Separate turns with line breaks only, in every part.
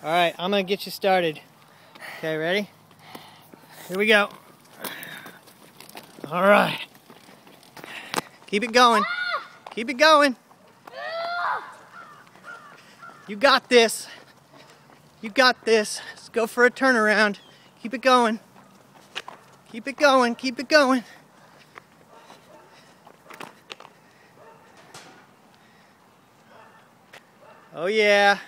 Alright, I'm gonna get you started. Okay, ready? Here we go. Alright. Keep it going. Keep it going. You got this. You got this. Let's go for a turnaround. Keep it going. Keep it going. Keep it going. Oh yeah.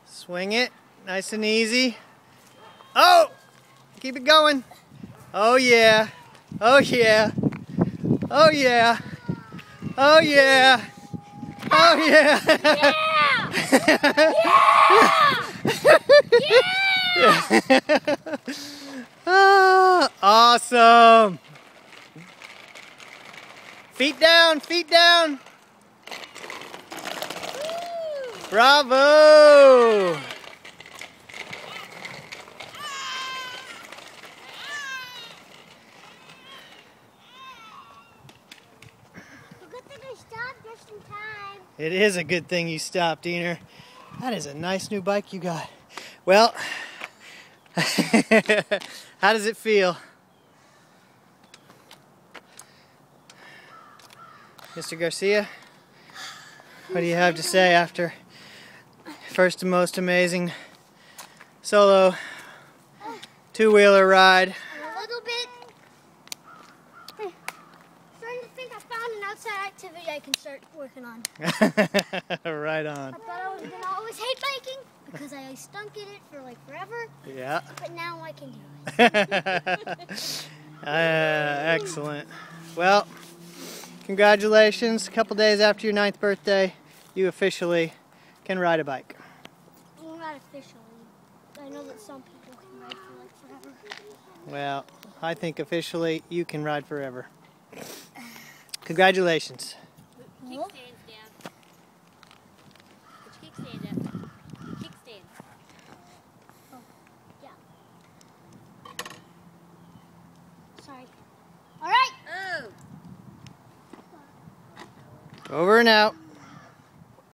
Swing it. Nice and easy. Oh! Keep it going. Oh yeah. Oh yeah. Oh yeah. Oh yeah. Oh yeah.
Yeah! Yeah!
Ah, awesome. Feet down, feet down. Bravo.
Good thing I stopped just in time.
It is a good thing you stopped, Diener. That is a nice new bike you got. Well, how does it feel? Mr. Garcia, what do you have to say after first and most amazing solo two-wheeler ride?
A little bit. Starting to think I found an outside activity I can start working on.
Right on.
I thought I was going to always hate biking because I stunk in it for like forever.
Yeah.
But now I can do it.
Excellent. Well, congratulations. A couple days after your 9th birthday, you officially can ride a bike.
Well, not officially. I know that some people can ride for like forever.
Well, I think officially you can ride forever. Congratulations.
Kickstands down. Put your kickstand up. Kickstand.
Oh, yeah. Sorry. All right.
Oh!
Over and out.